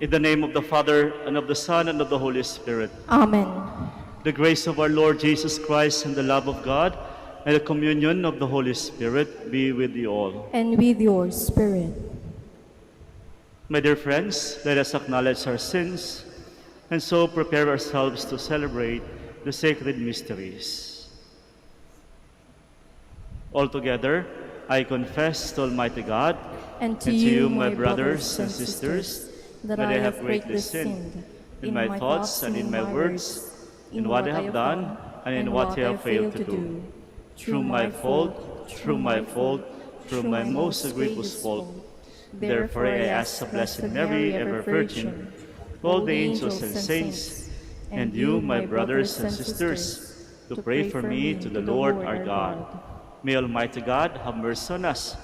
In the name of the Father, and of the Son, and of the Holy Spirit. Amen. The grace of our Lord Jesus Christ, and the love of God, and the communion of the Holy Spirit be with you all. And with your spirit. My dear friends, let us acknowledge our sins, and so prepare ourselves to celebrate the sacred mysteries. Altogether, I confess to Almighty God, And to you, my brothers and sisters, that I have greatly sinned in my thoughts and in my words, in what I have done and in what I have failed to do. Through my fault, through my most egregious fault. Therefore I ask the Blessed Mary, ever Virgin, all the angels and saints, and you, my brothers and sisters, to pray for me to the Lord our God. May Almighty God have mercy on us,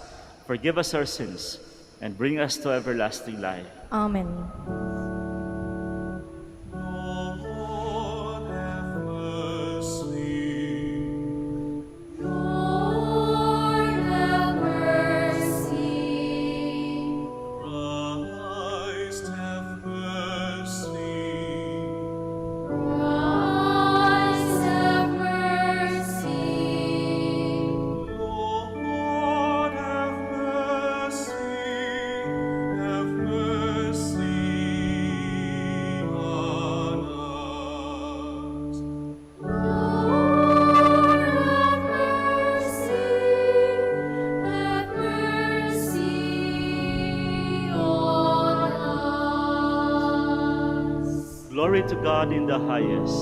forgive us our sins, and bring us to everlasting life. Amen. Lord, have mercy. Lord, have mercy. Christ, have mercy. Christ, have mercy. Lord, have mercy. Have mercy on us. Lord, have mercy. Have mercy on us. Glory to God in the highest.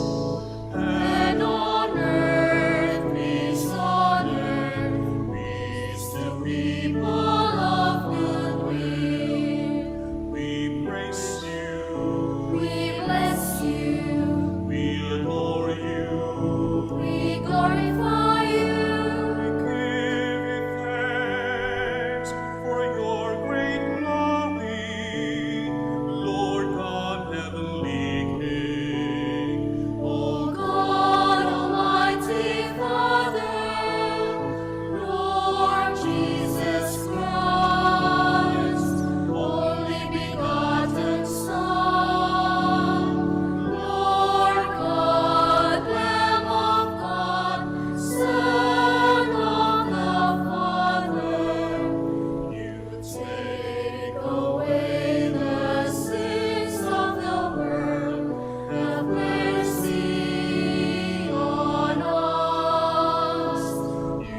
And on earth, peace on earth, Peace to people of good will. we praise you. We bless you, We adore you. we glorify you. We give you thanks for your great glory, Lord God, heavenly King. O God, Almighty Father, Lord Jesus Christ, only begotten Son, Lord God, Lamb of God, Son of the Father, you take away the sins of the world. Have mercy on us. You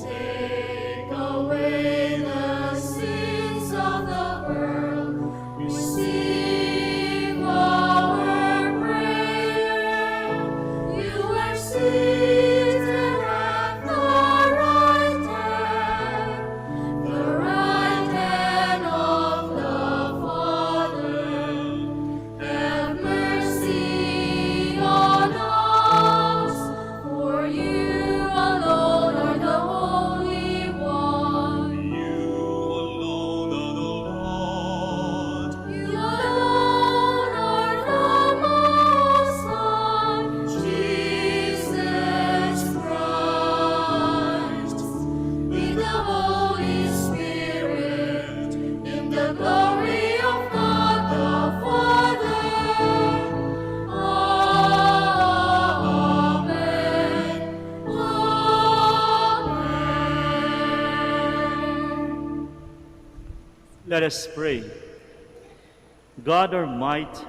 take away the sins of the world. Receive our prayer. You are seated at the right hand of the Father. Have mercy on us, for you alone are the Holy One. You alone are the Lord. You alone are the Most High, Jesus Christ. With the Holy Spirit, in the glory of God the Father. Amen. Amen. Let us pray. God, our might,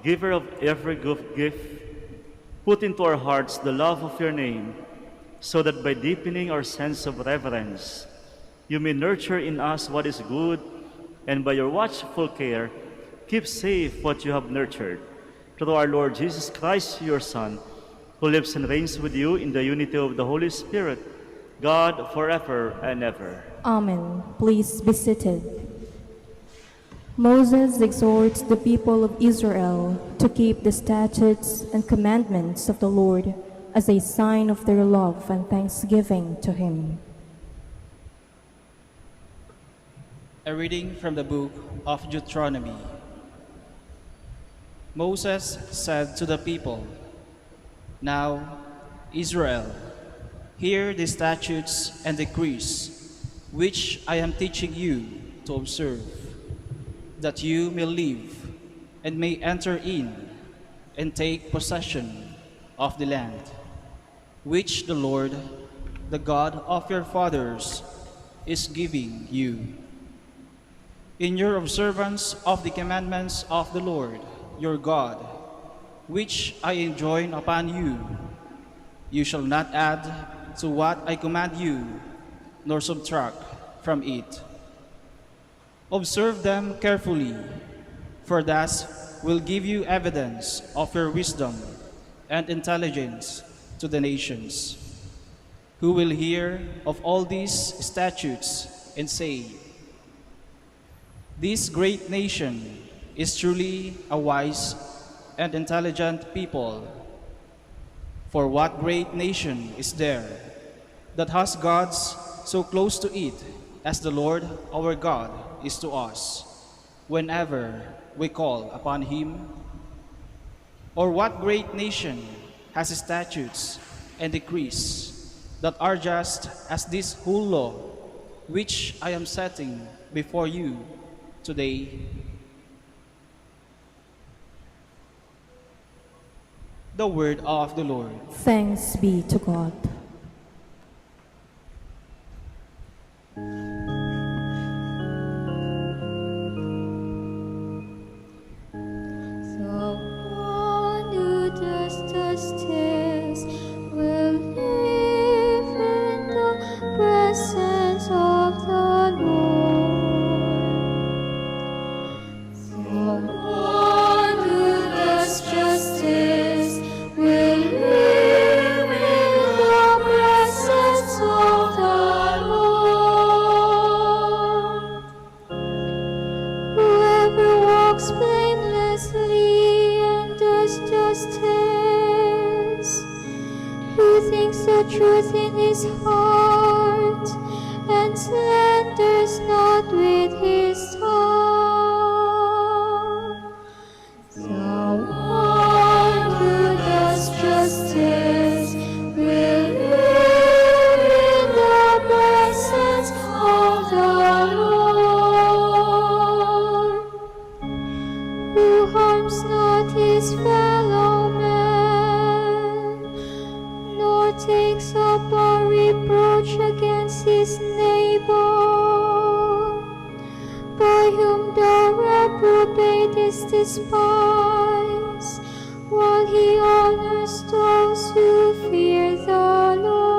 giver of every good gift, put into our hearts the love of your name, so that by deepening our sense of reverence, you may nurture in us what is good, and by your watchful care, keep safe what you have nurtured. Through our Lord Jesus Christ, your Son, who lives and reigns with you in the unity of the Holy Spirit, God, forever and ever. Amen. Please be seated. Moses exhorts the people of Israel to keep the statutes and commandments of the Lord as a sign of their love and thanksgiving to him. A reading from the book of Deuteronomy. Moses said to the people, "Now, Israel, hear the statutes and decrees which I am teaching you to observe, that you may live and may enter in and take possession of the land, which the Lord, the God of your fathers, is giving you. In your observance of the commandments of the Lord, your God, which I enjoin upon you, you shall not add to what I command you, nor subtract from it. Observe them carefully, for thus will give you evidence of your wisdom and intelligence to the nations, who will hear of all these statutes and say, "This great nation is truly a wise and intelligent people." For what great nation is there that has gods so close to it as the Lord our God is to us, whenever we call upon him? Or what great nation has statutes and decrees that are just as this whole law which I am setting before you today? The word of the Lord. Thanks be to God. The one who does justice will live in the presence of the Lord. The one who does justice will live in the presence of the Lord. Whoever walks blamelessly and does justice, who thinks the truth in his heart and slanders not with his tongue. The one who does justice will live in the presence of the Lord. Who harms not his fellow man, nor takes up a reproach against his neighbor, by whom the reprobate is despised, while he honors those who fear the Lord.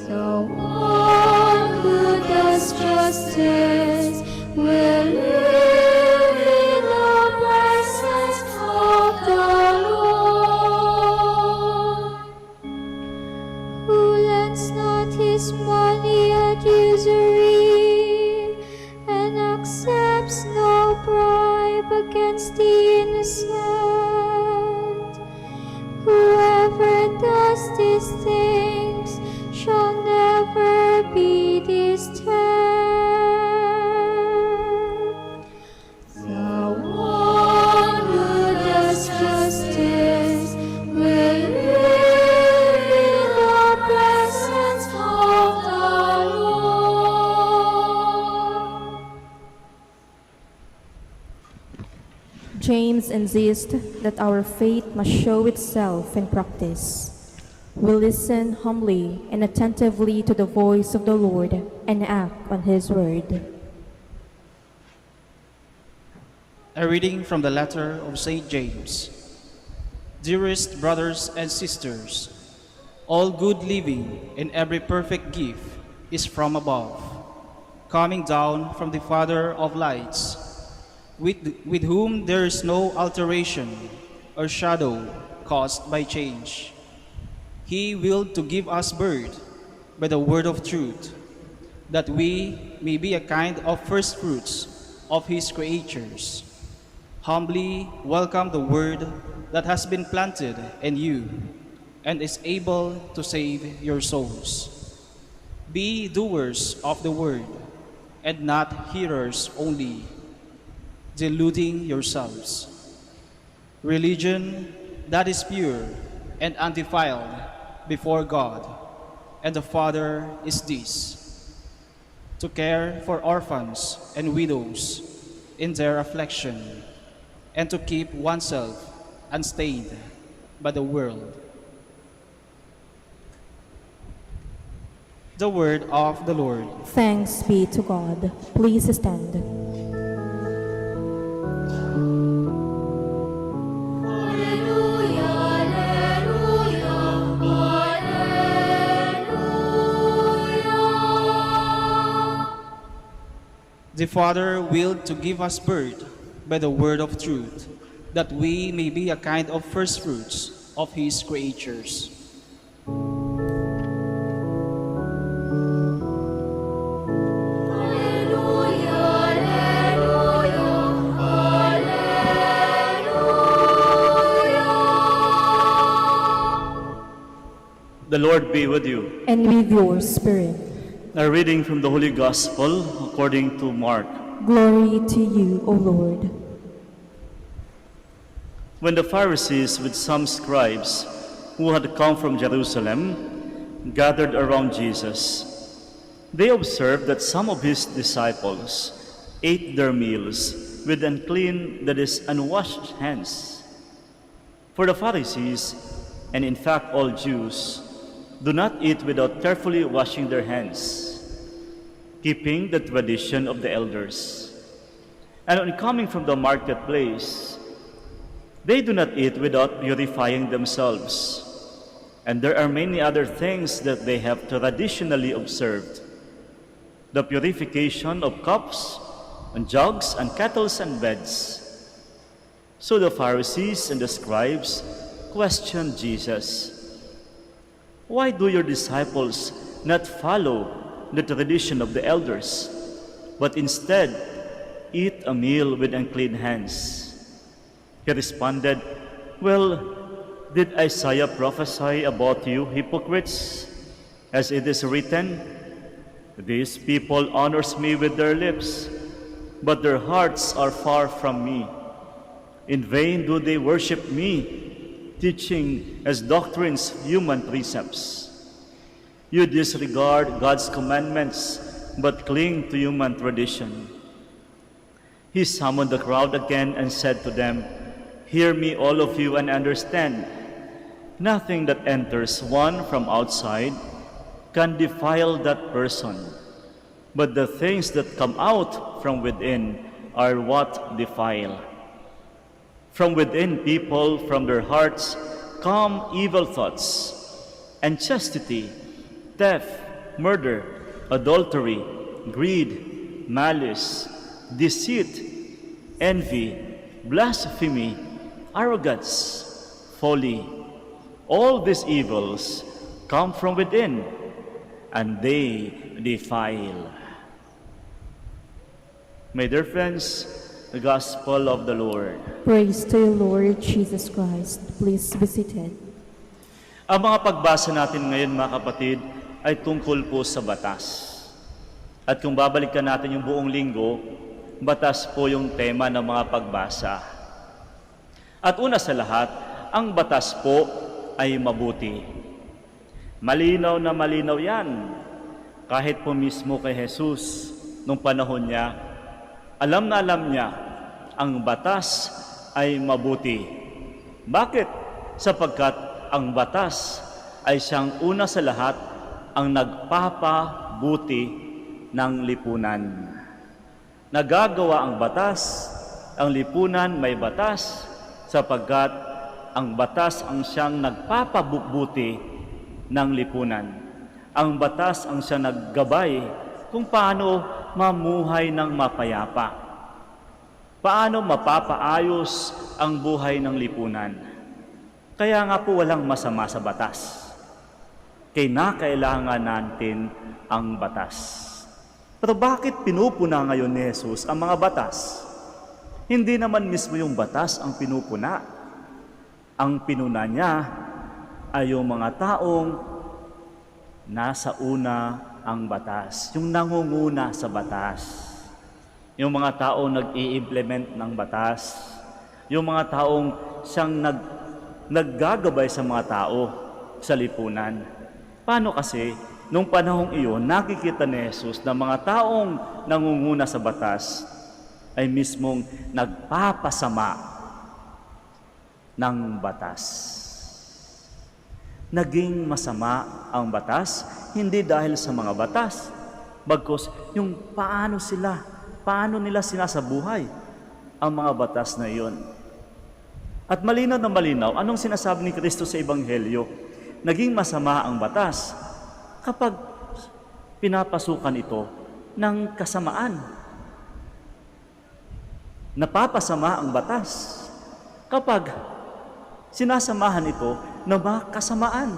The one who does justice will live in the presence of the Lord. Who lends not his money at usury, and accepts no bribe against the innocent. Whoever does these things shall never be disturbed. The one who does justice will live in the presence of the Lord. James insists that our faith must show itself in practice. We listen humbly and attentively to the voice of the Lord and act on his word. A reading from the letter of St. James. Dearest brothers and sisters, all good living and every perfect gift is from above, coming down from the Father of lights, with whom there is no alteration or shadow caused by change. He willed to give us birth by the word of truth, that we may be a kind of first fruits of his creatures. Humbly welcome the word that has been planted in you and is able to save your souls. Be doers of the word and not hearers only, deluding yourselves. Religion that is pure and undefiled before God and the Father is this: to care for orphans and widows, in their affliction, and to keep oneself unstained by the world. The word of the Lord. Thanks be to God. Please stand. The Father willed to give us birth by the word of truth, that we may be a kind of first fruits of His creatures. The Lord be with you. And with your spirit. A reading from the Holy Gospel according to Mark. Glory to you, O Lord. When the Pharisees with some scribes who had come from Jerusalem gathered around Jesus, they observed that some of his disciples ate their meals with unclean, that is, unwashed hands. For the Pharisees, and in fact all Jews, do not eat without carefully washing their hands, keeping the tradition of the elders. And on coming from the marketplace, they do not eat without purifying themselves. And there are many other things that they have traditionally observed. The purification of cups, and jugs, and kettles, and beds. So the Pharisees and the scribes questioned Jesus, "Why do your disciples not follow the tradition of the elders, but instead eat a meal with unclean hands?" He responded, "Well, did Isaiah prophesy about you, hypocrites? As it is written, 'These people honors me with their lips, but their hearts are far from me. In vain do they worship me, teaching as doctrines human precepts. You disregard God's commandments, but cling to human tradition." He summoned the crowd again and said to them, "Hear me, all of you, and understand. Nothing that enters one from outside can defile that person, but the things that come out from within are what defile. From within people, from their hearts, come evil thoughts, unchastity, theft, murder, adultery, greed, malice, deceit, envy, blasphemy, arrogance, folly. All these evils come from within, and they defile." My dear friends, the Gospel of the Lord. Praise to you, Lord Jesus Christ. Please be seated. Ang mga pagbasa natin ngayon, mga kapatid, ay tungkol po sa batas. At kung babalikan natin yung buong linggo, batas po yung tema ng mga pagbasa. At una sa lahat, ang batas po ay mabuti. Malinaw na malinaw yan. Kahit po mismo kay Jesus, nung panahon niya, alam na alam niya, ang batas ay mabuti. Bakit? Sapagkat ang batas ay siyang una sa lahat ang nagpapabuti ng lipunan. Nagagawa ang batas, ang lipunan may batas, sapagkat ang batas ang siyang nagpapabuti ng lipunan. Ang batas ang siyang naggabay kung paano mamuhay ng mapayapa. Paano mapapaayos ang buhay ng lipunan? Kaya nga po walang masama sa batas. Kailangan natin ang batas. Pero bakit pinupuna ngayon ni Jesus ang mga batas? Hindi naman mismo yung batas ang pinupuna. Ang pinuna niya ay yung mga taong nasa una ang batas, yung nangunguna sa batas. Yung mga taong nag-i-implement ng batas, yung mga taong siyang naggagabay sa mga tao sa lipunan. Paano kasi, nung panahong iyon, nakikita ni Jesus na mga taong nangunguna sa batas, ay mismong nagpapasama ng batas. Naging masama ang batas, hindi dahil sa mga batas, bagkus yung paano nila sinasabuhay ang mga batas na iyon. At malinaw na malinaw, anong sinasabi ni Kristo sa Ebanghelyo? Naging masama ang batas kapag pinapasukan ito ng kasamaan. Napapasama ang batas kapag sinasamahan ito ng mga kasamaan.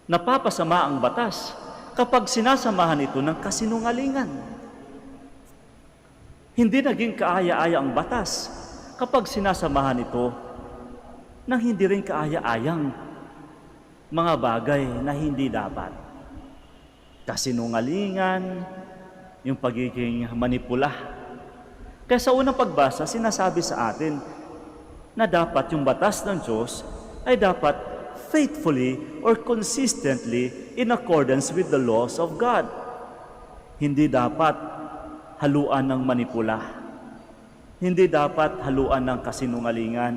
Napapasama ang batas kapag sinasamahan ito ng kasinungalingan. Hindi naging kaaya-aya ang batas kapag sinasamahan ito ng hindi rin kaaya-ayang mga bagay na hindi dapat. Kasinungalingan, yung pagiging manipula. Kaya sa unang pagbasa, sinasabi sa atin na dapat yung batas ng Diyos ay dapat faithfully or consistently in accordance with the laws of God. Hindi dapat haluan ng manipula. Hindi dapat haluan ng kasinungalingan.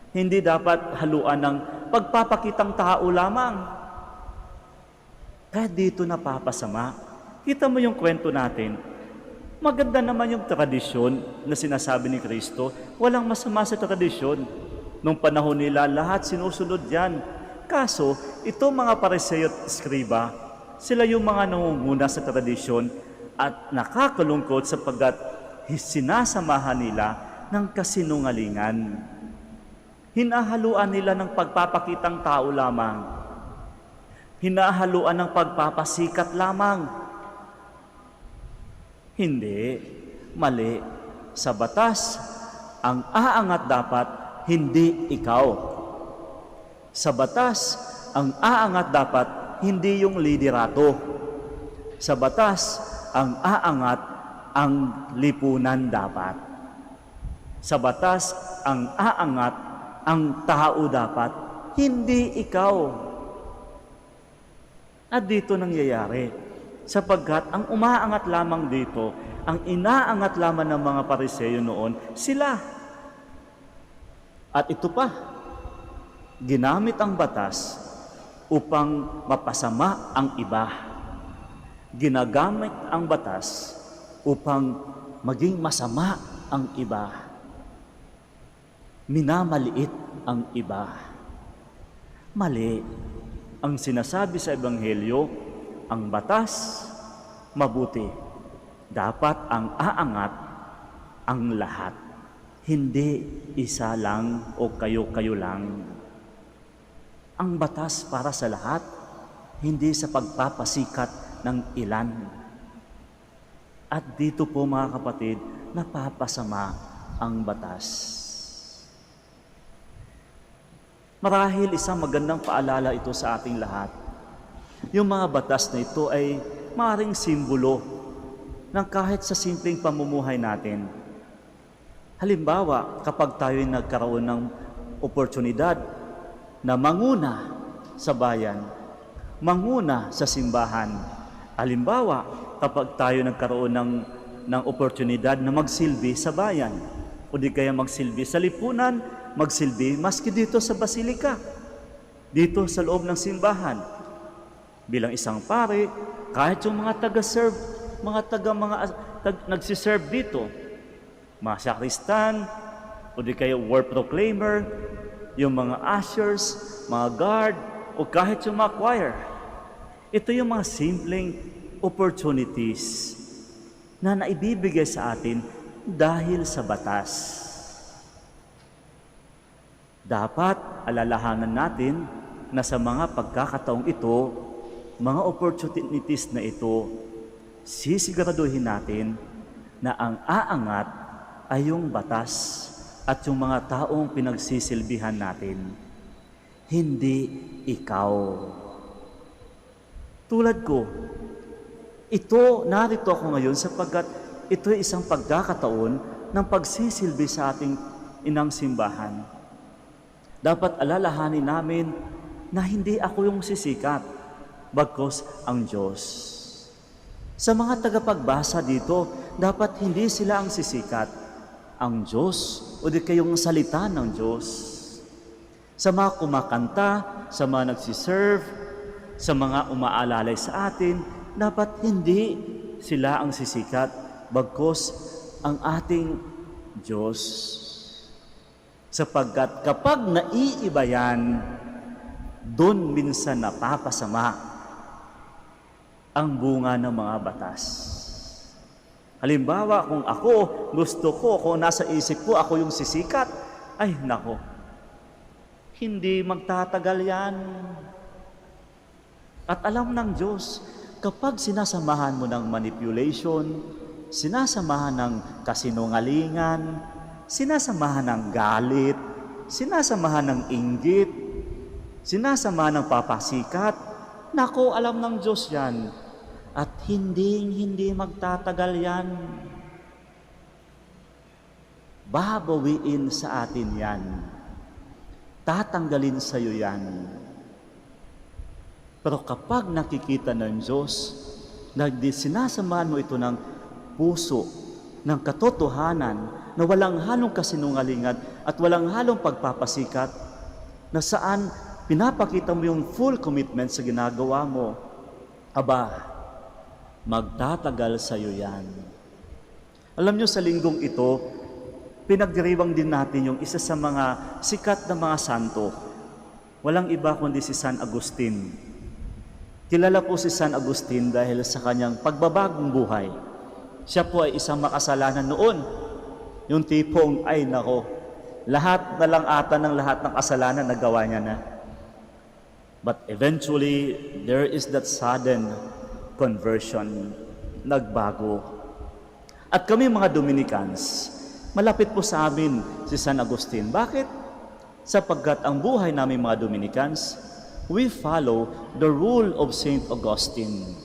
Hindi dapat haluan ng pagpapakitang tao lamang. Kaya dito napapasama. Kita mo yung kwento natin. Maganda naman yung tradisyon na sinasabi ni Kristo. Walang masama sa tradisyon. Nung panahon nila, lahat sinusunod yan. Kaso, itong mga Pariseo at Eskriba, sila yung mga nangunguna sa tradisyon at nakakalungkot sapagkat sinasamahan nila ng kasinungalingan. Hinahaluan nila ng pagpapakitang tao lamang. Hinahaluan ng pagpapasikat lamang. Hindi, mali. Sa batas, ang aangat dapat hindi ikaw. Sa batas, ang aangat dapat hindi yung liderato. Sa batas, ang aangat ang lipunan dapat. Sa batas, ang aangat ang tao dapat, hindi ikaw. At dito nangyayari, sapagkat ang umaangat lamang dito, ang inaangat lamang ng mga Pariseo noon, sila. At ito pa, ginamit ang batas upang mapasama ang iba. Ginagamit ang batas upang maging masama ang iba. Minamaliit ang iba. Mali. Ang sinasabi sa Ebanghelyo, ang batas, mabuti. Dapat ang aangat ang lahat. Hindi isa lang o kayo-kayo lang. Ang batas para sa lahat, hindi sa pagpapasikat ng ilan. At dito po mga kapatid, napapasama ang batas. Marahil isang magandang paalala ito sa ating lahat. Yung mga batas na ito ay maaaring simbolo ng kahit sa simpleng pamumuhay natin. Halimbawa, kapag tayo nagkaroon ng oportunidad na manguna sa bayan, manguna sa simbahan. Halimbawa, kapag tayo nagkaroon ng oportunidad na magsilbi sa bayan, o di kaya magsilbi sa lipunan, magsilbi maski dito sa basilika, dito sa loob ng simbahan. Bilang isang pare, kahit yung mga taga-serve, nagsiserve dito, mga sakristan, o di kaya word proclaimer, yung mga ushers, mga guard, o kahit yung mga choir. Ito yung mga simpleng opportunities na naibibigay sa atin dahil sa batas. Dapat alalahanan natin na sa mga pagkakataong ito, mga opportunities na ito, sisiguraduhin natin na ang aangat ay yung batas at yung mga taong pinagsisilbihan natin. Hindi ikaw. Tulad ko, narito ako ngayon sapagkat ito ay isang pagkakataon ng pagsisilbi sa ating inang simbahan. Dapat alalahanin namin na hindi ako yung sisikat, bagkus ang Diyos. Sa mga tagapagbasa dito, dapat hindi sila ang sisikat, ang Diyos o di kayong salita ng Diyos. Sa mga kumakanta, sa mga nagsiserve, sa mga umaalalay sa atin, dapat hindi sila ang sisikat, bagkus ang ating Diyos. Sapagkat kapag naiiba yan, doon minsan napapasama ang bunga ng mga batas. Halimbawa, kung ako, gusto ko, kung nasa isip ko, ako yung sisikat, ay nako, hindi magtatagal yan. At alam ng Diyos, kapag sinasamahan mo ng manipulation, sinasamahan ng kasinungalingan, sinasamahan ng galit, sinasamahan ng inggit, sinasamahan ng papasikat, nako, alam ng Diyos yan. At hindi magtatagal yan. Babawiin sa atin yan. Tatanggalin sa iyo yan. Pero kapag nakikita ng Diyos, sinasamahan mo ito ng puso, ng katotohanan, na walang halong kasinungalingan at walang halong pagpapasikat, na saan pinapakita mo yung full commitment sa ginagawa mo, aba, magtatagal sa iyo yan. Alam nyo, sa linggong ito, pinagdiriwang din natin yung isa sa mga sikat na mga santo. Walang iba kundi si San Agustin. Kilala po si San Agustin dahil sa kanyang pagbabagong buhay. Siya po ay isang makasalanan noon. Yung tipong, ay nako, lahat na lang ata ng lahat ng kasalanan nagawa niya na. But eventually, there is that sudden conversion, nagbago. At kami mga Dominicans, malapit po sa amin si San Agustin. Bakit? Sapagkat ang buhay namin mga Dominicans, we follow the rule of Saint Augustine.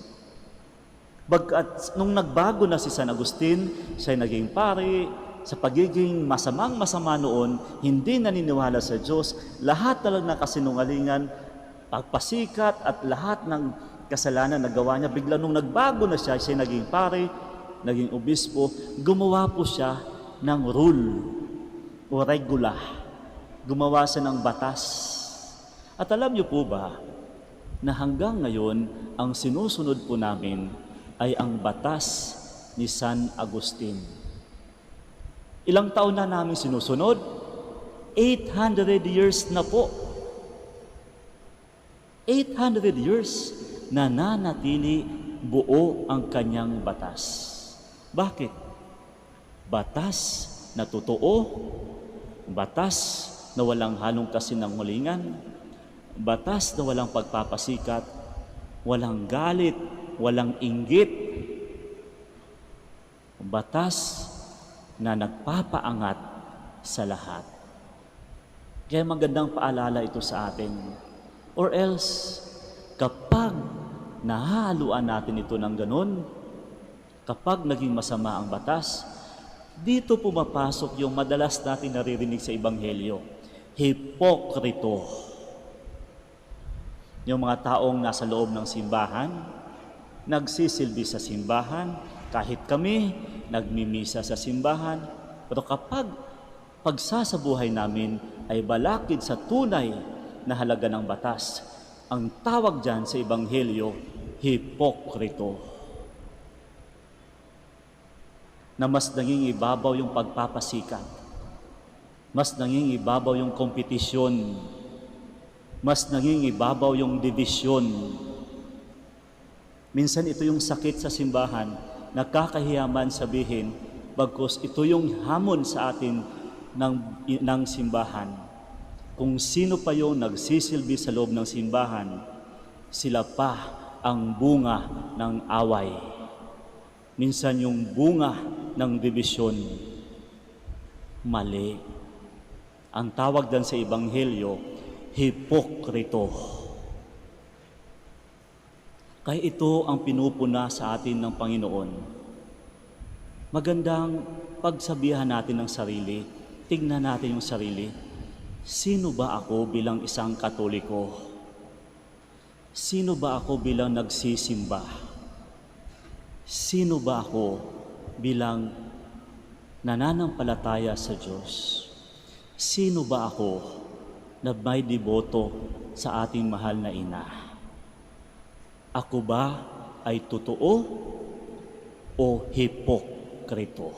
Bagkat nung nagbago na si San Agustin, siya naging pari, sa pagiging masama noon, hindi naniniwala sa Diyos, lahat talagang ng kasinungalingan, pagpasikat at lahat ng kasalanan na gawa niya, bigla nung nagbago na siya naging pare, naging obispo, gumawa po siya ng rule o regula. Gumawa siya ng batas. At alam niyo po ba, na hanggang ngayon, ang sinusunod po namin ay ang batas ni San Agustin. Ilang taon na namin sinusunod? 800 years na po. 800 years na nanatili buo ang kanyang batas. Bakit? Batas na totoo, batas na walang halong kasinungalingan, batas na walang pagpapasikat, walang galit, walang inggit, batas na nagpapaangat sa lahat. Kaya magandang paalala ito sa atin. Or else, kapag nahahaluan natin ito ng ganun, kapag naging masama ang batas, dito pumapasok yung madalas natin naririnig sa Ebanghelyo, hipokrito. Yung mga taong nasa loob ng simbahan, nagsisilbi sa simbahan, kahit kami, nagmimisa sa simbahan, pero kapag pagsasabuhay namin ay balakid sa tunay na halaga ng batas, ang tawag dyan sa Ebanghelyo, hipokrito. Na mas naging ibabaw yung pagpapasikat, mas naging ibabaw yung kompetisyon, mas naging ibabaw yung divisyon. Minsan ito yung sakit sa simbahan, nakakahiyaman sabihin, bagkus ito yung hamon sa atin ng simbahan. Kung sino pa yung nagsisilbi sa loob ng simbahan, sila pa ang bunga ng away. Minsan yung bunga ng dibisyon. Mali. Ang tawag dan sa Ebanghelyo, hipokrito. Kaya ito ang pinupuna sa atin ng Panginoon. Magandang pagsabihan natin ng sarili, tignan natin yung sarili. Sino ba ako bilang isang Katoliko? Sino ba ako bilang nagsisimba? Sino ba ako bilang nananampalataya sa Diyos. Sino ba ako na may deboto sa ating mahal na ina? Ako ba ay totoo o hipokrito?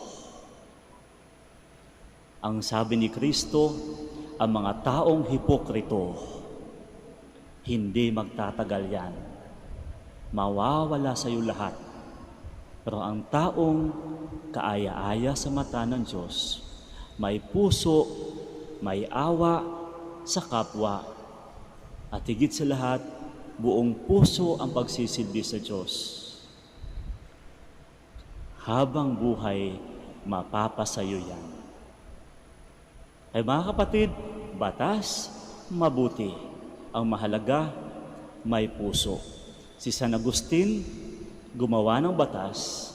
Ang sabi ni Kristo, ang mga taong hipokrito, hindi magtatagal yan. Mawawala sa iyo lahat. Pero ang taong kaaya-aya sa mata ng Diyos, may puso, may awa sa kapwa, at higit sa lahat, buong puso ang pagsisilbi sa Diyos. Habang buhay, mapapasayo yan. Ay mga kapatid, batas, mabuti. Ang mahalaga, may puso. Si San Agustin, gumawa ng batas,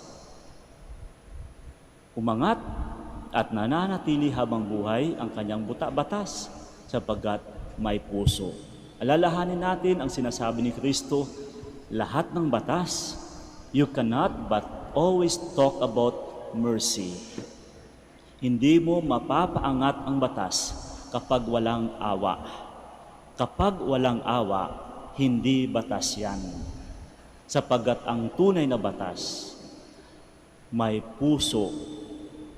umangat at nananatili habang buhay ang kanyang batas sapagkat may puso. Alalahanin natin ang sinasabi ni Kristo, lahat ng batas, you cannot but always talk about mercy. Hindi mo mapapaangat ang batas kapag walang awa. Kapag walang awa, hindi batas yan. Sapagkat ang tunay na batas, may puso,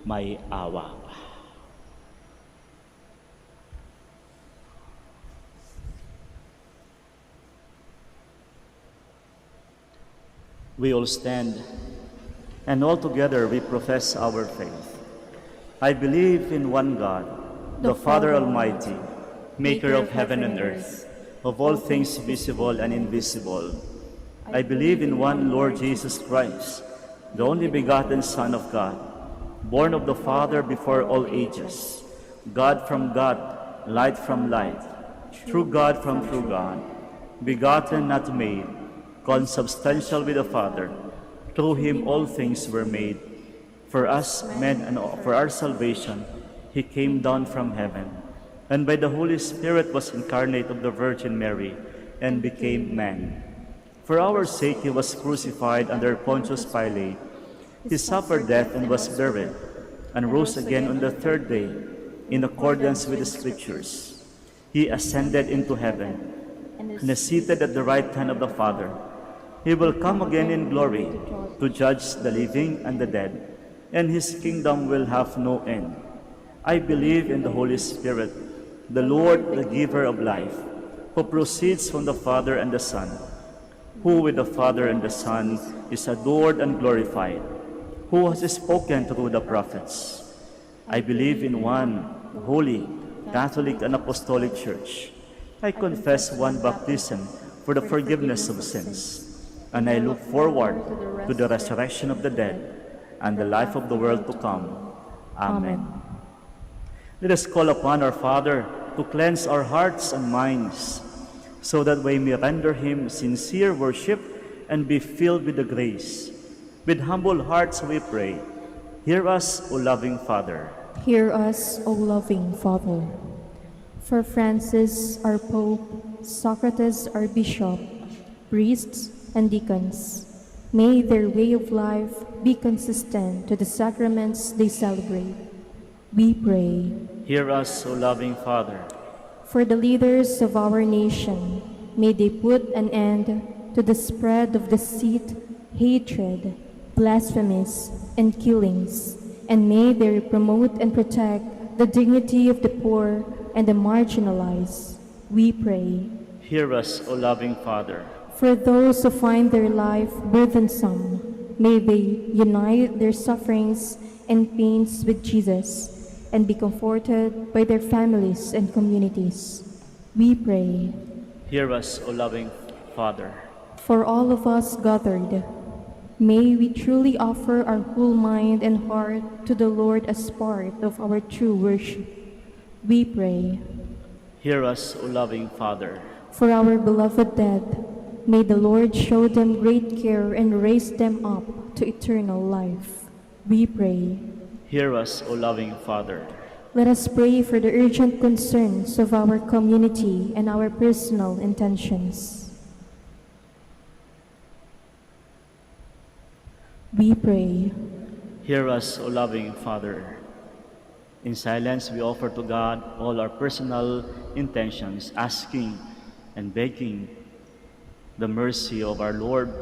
may awa. We all stand, and all together we profess our faith. I believe in one God, the Father Almighty, maker of heaven and earth, of all things visible and invisible. I believe in one Lord Jesus Christ, the only begotten Son of God, born of the Father before all ages, God from God, light from light, true God from true God, begotten, not made, consubstantial with the Father. Through him all things were made. For us men and for our salvation, he came down from heaven, and by the Holy Spirit was incarnate of the Virgin Mary, and became man. For our sake he was crucified under Pontius Pilate. He suffered death and was buried, and rose again on the third day, in accordance with the Scriptures. He ascended into heaven, and is seated at the right hand of the Father. He will come again in glory to judge the living and the dead, and his kingdom will have no end. I believe in the Holy Spirit, the Lord, the giver of life, who proceeds from the Father and the Son, who with the Father and the Son is adored and glorified, who has spoken through the prophets. I believe in one holy, Catholic and Apostolic Church. I confess one baptism for the forgiveness of sins, and I look forward to the resurrection of the dead and the life of the world to come. Amen. Let us call upon our Father to cleanse our hearts and minds, so that we may render him sincere worship and be filled with the grace. With humble hearts we pray. Hear us, O loving Father. Hear us, O loving Father. For Francis, our Pope, Socrates, our Bishop, priests, and deacons, may their way of life be consistent to the sacraments they celebrate. We pray. Hear us, O loving Father. For the leaders of our nation, may they put an end to the spread of deceit, hatred, blasphemies, and killings, and may they promote and protect the dignity of the poor and the marginalized. We pray. Hear us, O loving Father. For those who find their life burdensome, may they unite their sufferings and pains with Jesus and be comforted by their families and communities. We pray. Hear us, O loving Father. For all of us gathered, may we truly offer our whole mind and heart to the Lord as part of our true worship. We pray. Hear us, O loving Father. For our beloved dead, may the Lord show them great care and raise them up to eternal life. We pray. Hear us, O loving Father. Let us pray for the urgent concerns of our community and our personal intentions. We pray. Hear us, O loving Father. In silence, we offer to God all our personal intentions, asking and begging the mercy of our Lord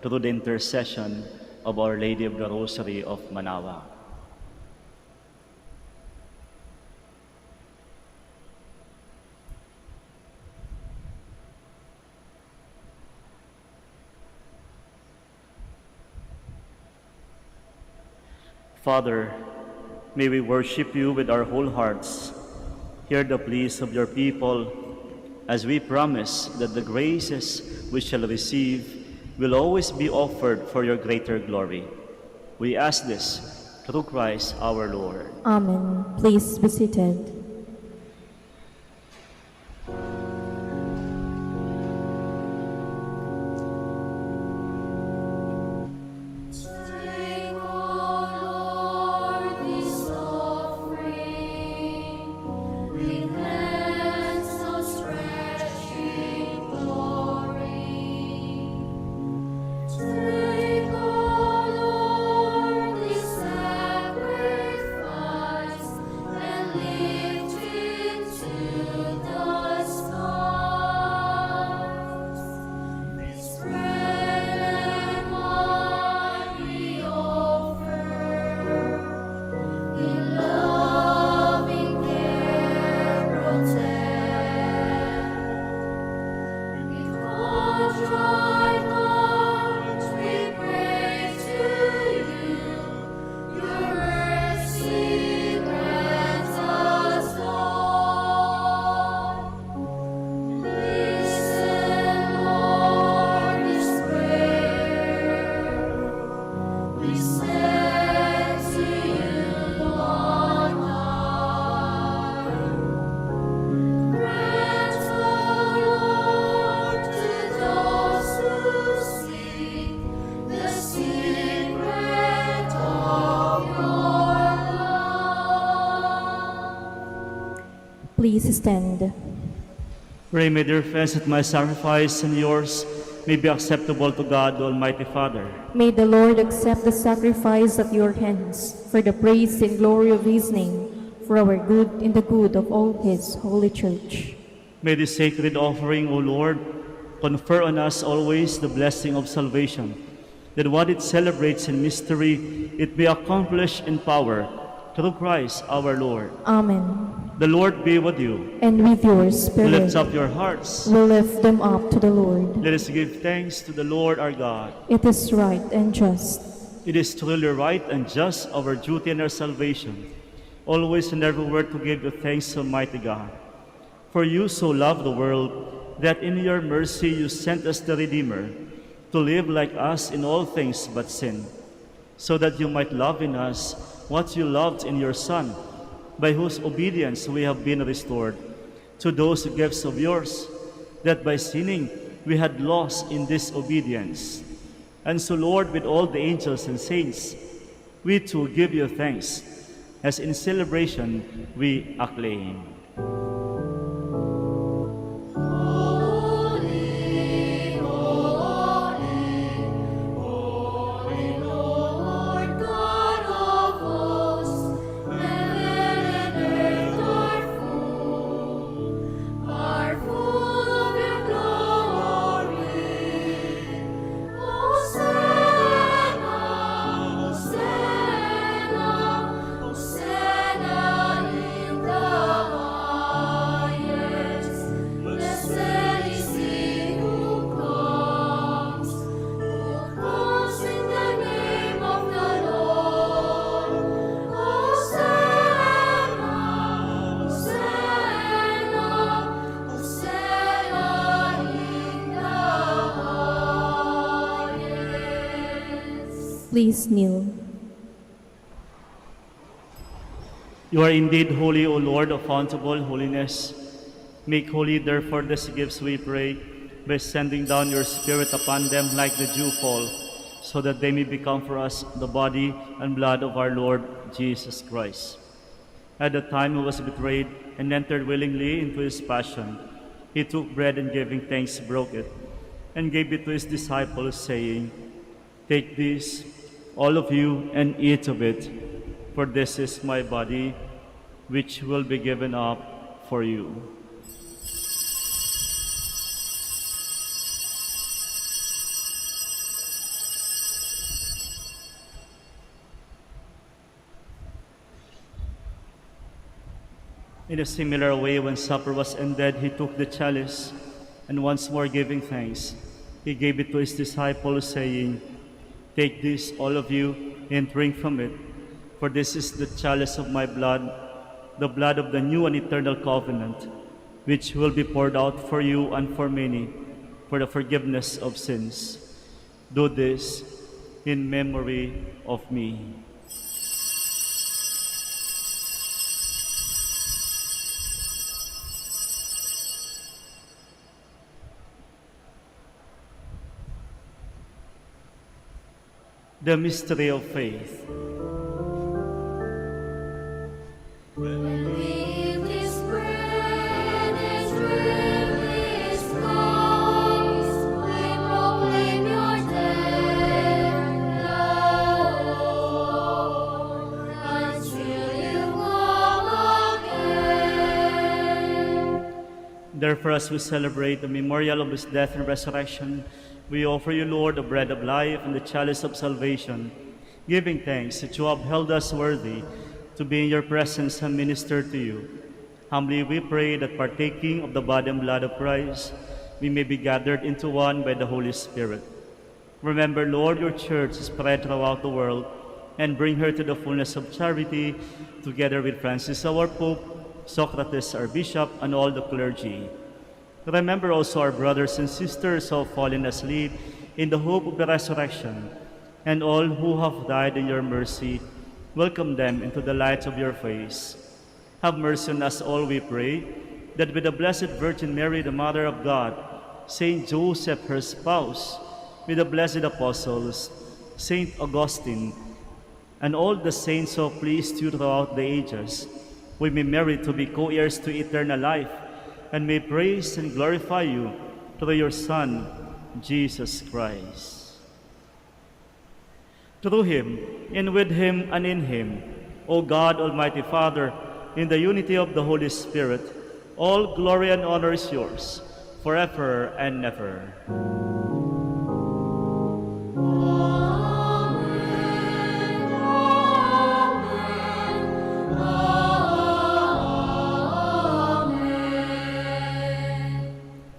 through the intercession of Our Lady of the Rosary of Manaoag. Father, may we worship you with our whole hearts. Hear the pleas of your people as we promise that the graces we shall receive will always be offered for your greater glory. We ask this through Christ our Lord. Amen. Please be seated. Take, O Lord, this offering, with hands outstretched in glory. Take, O Lord, this sacrifice, and lift it to the skies. This bread and wine we offer, in loving care protect. With contrite hearts we pray to you, your mercy grant us, Lord. Listen, Lord, this prayer we send to you on high. Grant, O Lord, to those who seek the secret of your love. Please stand. Pray, my dear friends, that my sacrifice and yours may be acceptable to God, the Almighty Father. May the Lord accept the sacrifice of your hands for the praise and glory of his name, for our good and the good of all his holy church. May this sacred offering, O Lord, confer on us always the blessing of salvation, that what it celebrates in mystery, it be accomplished in power, through Christ our Lord. Amen. The Lord be with you. And with your spirit, Lift up your hearts. we lift them up to the Lord. Let us give thanks to the Lord our God. It is right and just. It is truly right and just, our duty and our salvation, always and everywhere to give you thanks, Almighty God. For you so loved the world, that in your mercy you sent us the Redeemer, to live like us in all things but sin, so that you might love in us what you loved in your Son, by whose obedience we have been restored to those gifts of yours, that by sinning we had lost in disobedience. And so, Lord, with all the angels and saints, we too give you thanks, as in celebration we acclaim. Holy, holy, holy Lord God of hosts, heaven and earth are full of your glory. Hosanna, Hosanna, Hosanna in the highest. Blessed is he who comes in the name of the Lord. Hosanna, Hosanna, Hosanna in the highest. Please kneel. You are indeed holy, O Lord, of untouchable holiness. Make holy, therefore, these gifts, we pray, by sending down your Spirit upon them like the dewfall, so that they may become for us the body and blood of our Lord Jesus Christ. At the time he was betrayed and entered willingly into his passion, he took bread and giving thanks broke it, and gave it to his disciples, saying, "Take this, all of you, and eat of it, for this is my body, which will be given up for you. In a similar way, when supper was ended, he took the chalice, and once more giving thanks, he gave it to his disciples, saying, "Take this, all of you, and drink from it, for this is the chalice of my blood, the blood of the new and eternal covenant, which will be poured out for you and for many, for the forgiveness of sins. Do this in memory of me." The mystery of faith. When we eat this bread, this drink this cup, we proclaim your death, Lord, until you come again. Therefore, as we celebrate the memorial of his death and resurrection, we offer you, Lord, the bread of life and the chalice of salvation, giving thanks that you have held us worthy to be in your presence and minister to you. Humbly we pray that partaking of the body and blood of Christ, we may be gathered into one by the Holy Spirit. Remember, Lord, your church spread throughout the world, and bring her to the fullness of charity, together with Francis our Pope, Socrates our Bishop, and all the clergy. Remember also our brothers and sisters who have fallen asleep in the hope of the resurrection, and all who have died in your mercy. Welcome them into the light of your face. Have mercy on us all, we pray, that with the Blessed Virgin Mary, the Mother of God, Saint Joseph, her spouse, with the blessed apostles, Saint Augustine, and all the saints who have pleased you throughout the ages, we may merit to be co-heirs to eternal life, and may praise and glorify you through your Son, Jesus Christ. Through him, and with him, and in him, O God, Almighty Father, in the unity of the Holy Spirit, all glory and honor is yours, forever and ever.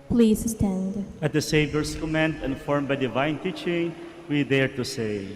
Please stand. At the Savior's command and formed by divine teaching, we dare to say,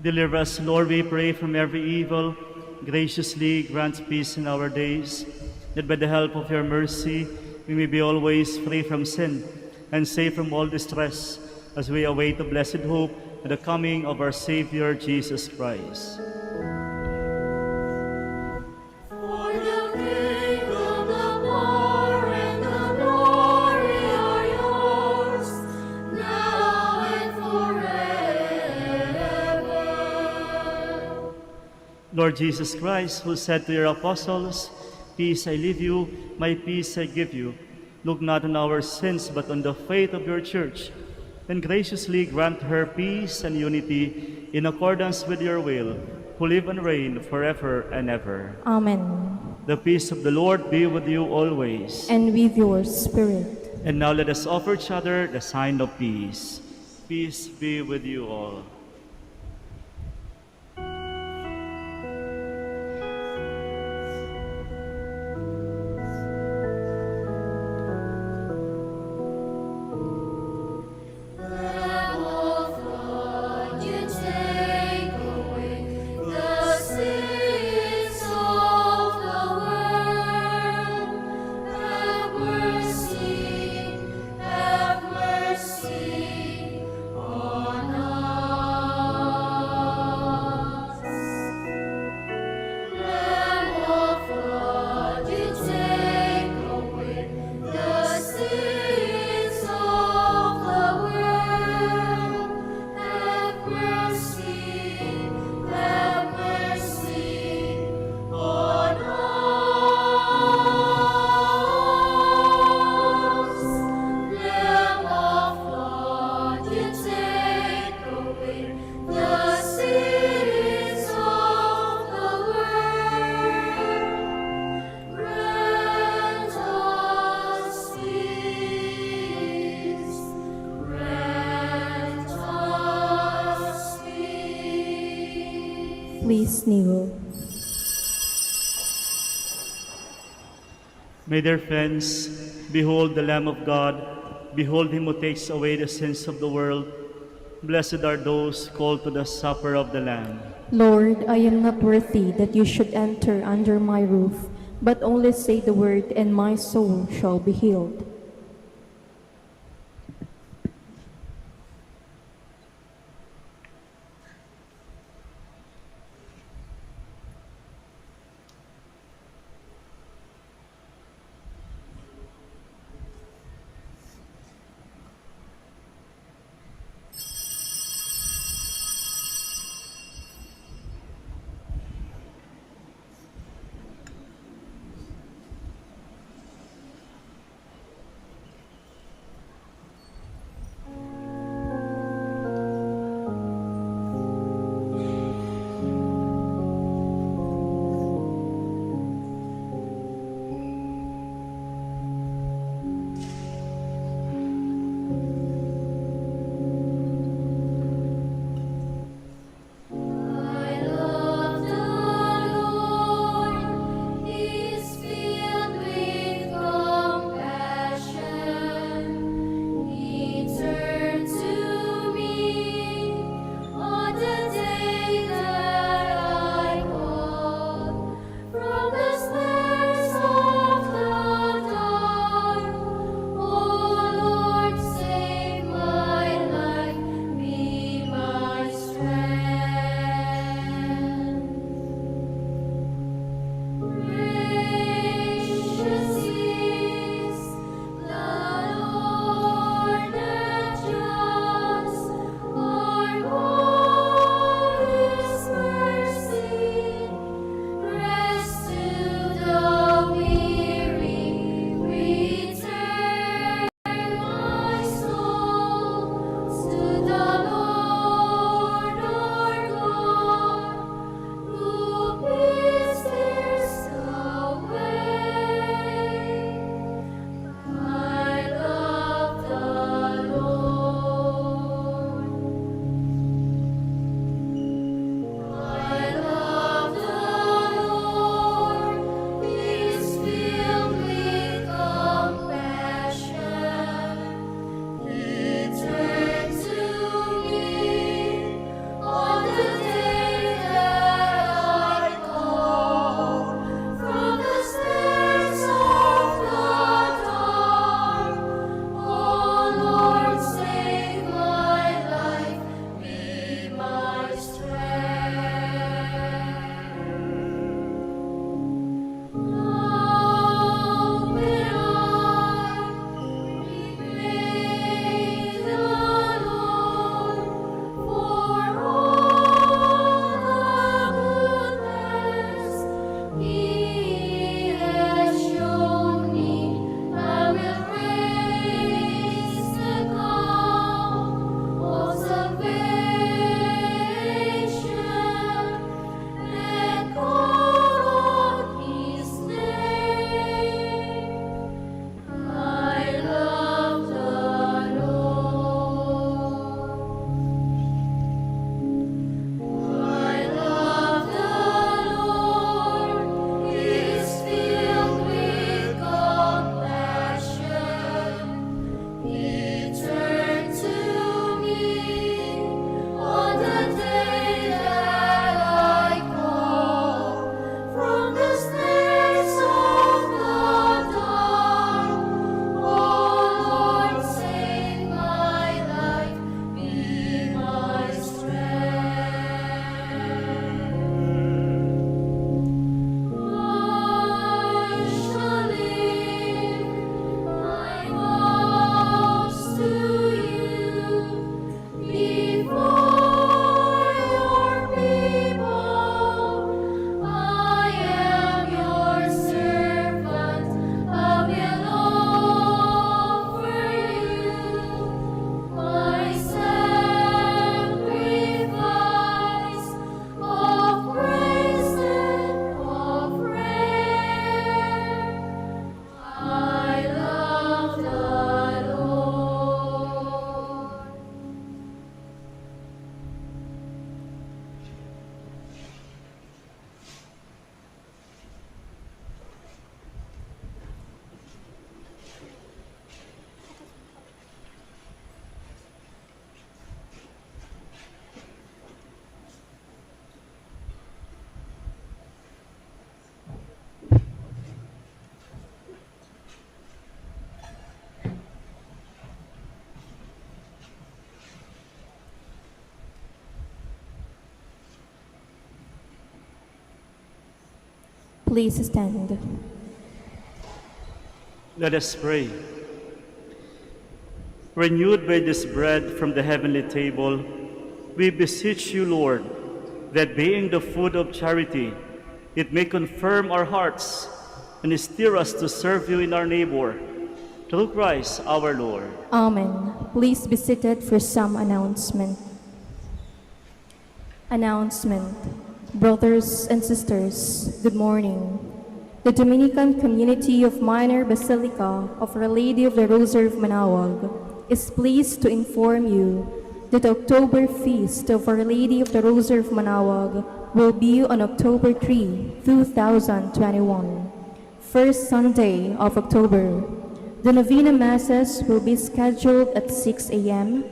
Deliver us, Lord, we pray, from every evil. Graciously grant peace in our days, that by the help of your mercy we may be always free from sin and safe from all distress, as we await the blessed hope and the coming of our Savior Jesus Christ. For the kingdom, the power, and the glory are yours, now and forever. Lord Jesus Christ, who said to your apostles, "Peace I leave you, my peace I give you," look not on our sins, but on the faith of your church, and graciously grant her peace and unity in accordance with your will, who live and reign forever and ever. Amen. The peace of the Lord be with you always. And with your spirit. And now let us offer each other the sign of peace. Peace be with you all. Lamb of God, you take away the sins of the world. Have mercy on us. Lamb of God, you take away the sins of the world. Have mercy on us. Lamb of God, you take away the sins of the world. Grant us peace. Grant us peace. Please kneel. May dear friends, behold the Lamb of God, behold him who takes away the sins of the world. Blessed are those called to the supper of the Lamb. Lord, I am not worthy that you should enter under my roof, but only say the word, and my soul shall be healed. Please stand. Let us pray. Renewed by this bread from the heavenly table, we beseech you, Lord, that being the food of charity, it may confirm our hearts and steer us to serve you in our neighbor. Through Christ our Lord. Amen. Please be seated for some announcement. Announcement. Brothers and sisters, good morning. The Dominican community of Minor Basilica of Our Lady of the Rosary of Manaoag is pleased to inform you that the October feast of Our Lady of the Rosary of Manaoag will be on October 3, 2021, first Sunday of October. The Novena Masses will be scheduled at 6 a.m.,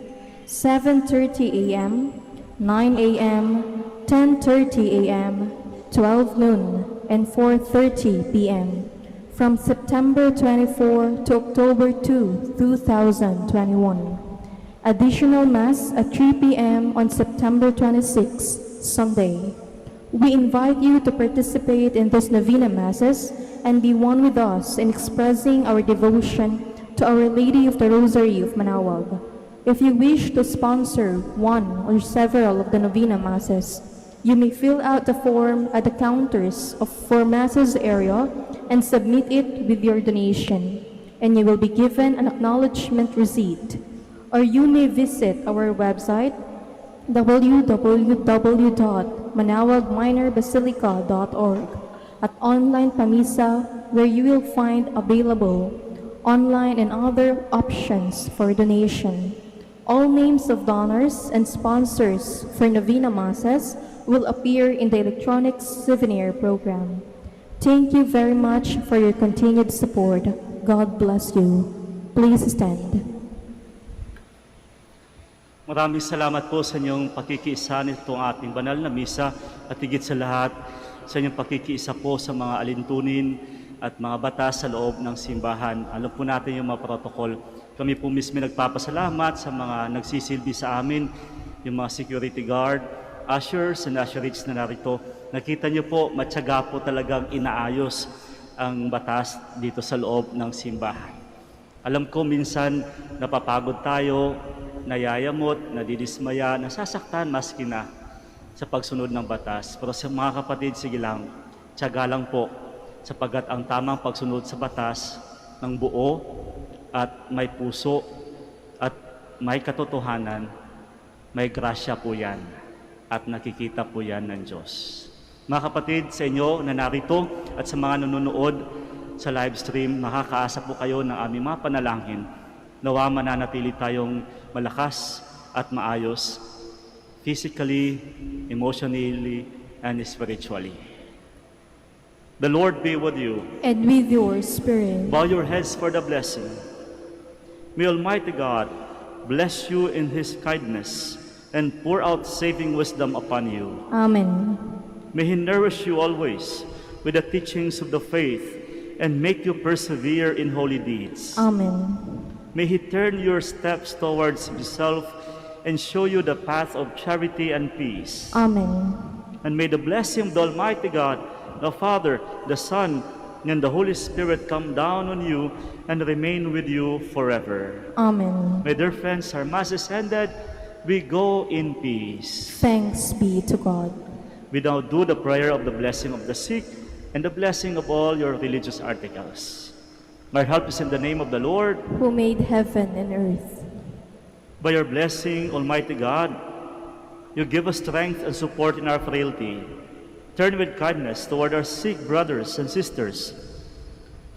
7:30 a.m., 9 a.m., 10:30 a.m., 12 noon, and 4:30 p.m. from September 24 to October 2, 2021. Additional Mass at 3 p.m. on September 26, Sunday. We invite you to participate in these Novena Masses and be one with us in expressing our devotion to Our Lady of the Rosary of Manaoag. If you wish to sponsor one or several of the Novena Masses, you may fill out the form at the counters for Masses area and submit it with your donation, and you will be given an acknowledgement receipt. Or you may visit our website www.manaoagminorbasilica.org at online pamisa, where you will find available online and other options for donation. All names of donors and sponsors for Novena Masses will appear in the electronic souvenir program. Thank you very much for your continued support. God bless you. Please stand. Maraming salamat po sa inyong pakikiisa nitong ating banal na misa at higit sa lahat sa inyong pakikiisa po sa mga alintunin at mga batas sa loob ng simbahan. Alam po natin yung mga protocol. Kami po mismo nagpapasalamat sa mga nagsisilbi sa amin, yung mga security guard, ushers and usherates na narito. Nakita niyo po, matyaga po talagang inaayos ang batas dito sa loob ng simbahan. Alam ko minsan napapagod tayo, nayayamot, nadidismaya, nasasaktan maski na sa pagsunod ng batas. Pero sa mga kapatid, sige lang, tiyaga lang po, sapagat ang tamang pagsunod sa batas ng buo at may puso at may katotohanan, may grasya po yan at nakikita po yan ng Diyos. Mga kapatid, sa inyo na narito at sa mga nanonood sa live stream, makakaasa po kayo ng aming mga panalangin. Nawa mananatili tayong malakas at maayos, physically, emotionally, and spiritually. The Lord be with you. And with your spirit. Bow your heads for the blessing. May Almighty God bless you in His kindness and pour out saving wisdom upon you. Amen. May He nourish you always with the teachings of the faith and make you persevere in holy deeds. Amen. May He turn your steps towards Himself and show you the path of charity and peace. Amen. And may the blessing of the Almighty God, the Father, the Son, and the Holy Spirit come down on you and remain with you forever. Amen. My dear friends, our Mass is ended. We go in peace. Thanks be to God. We now do the prayer of the blessing of the sick and the blessing of all your religious articles. My help is in the name of the Lord, Who made heaven and earth. By your blessing, Almighty God, you give us strength and support in our frailty. Turn with kindness toward our sick brothers and sisters.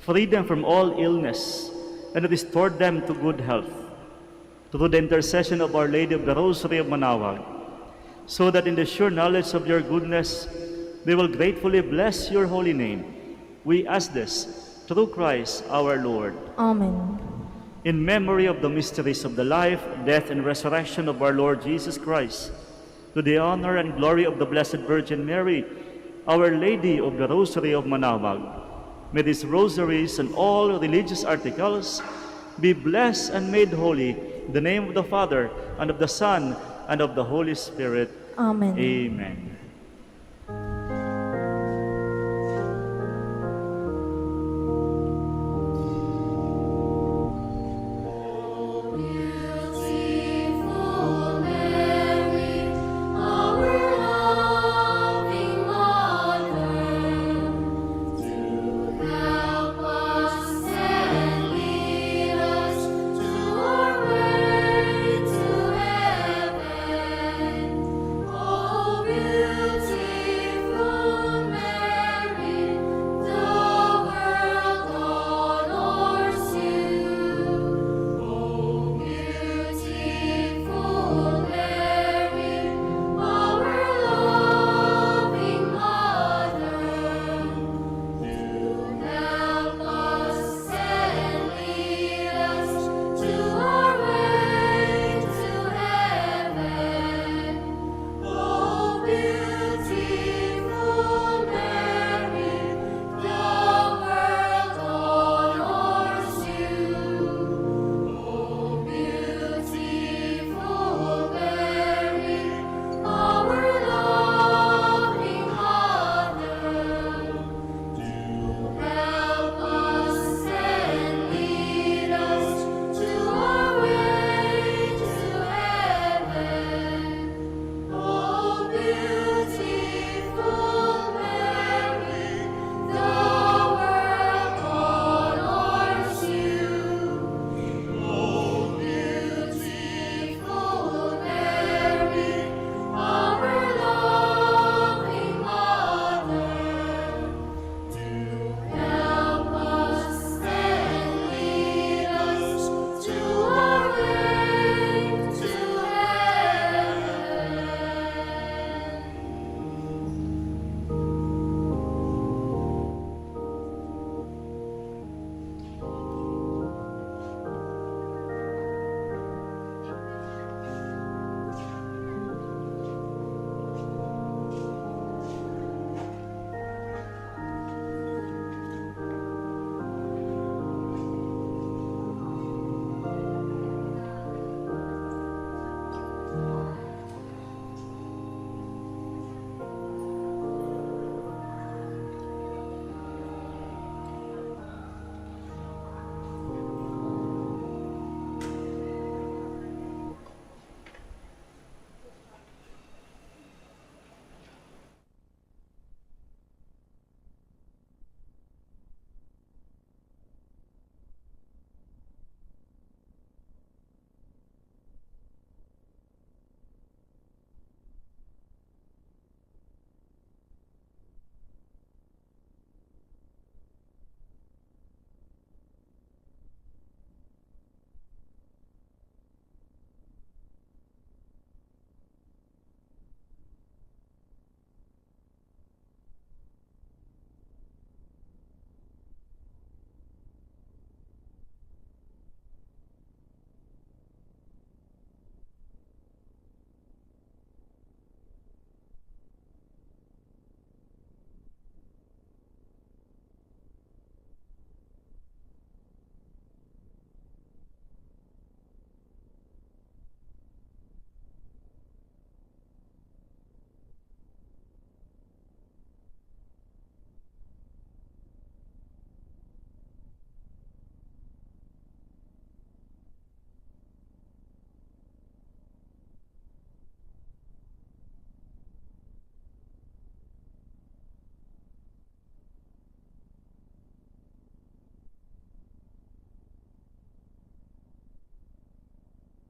Free them from all illness and restore them to good health. Through the intercession of Our Lady of the Rosary of Manaoag, so that in the sure knowledge of your goodness, we will gratefully bless your holy name. We ask this through Christ our Lord. Amen. In memory of the mysteries of the life, death, and resurrection of our Lord Jesus Christ, to the honor and glory of the Blessed Virgin Mary, Our Lady of the Rosary of Manaoag, may these rosaries and all religious articles be blessed and made holy in the name of the Father, and of the Son, and of the Holy Spirit. Amen. Amen.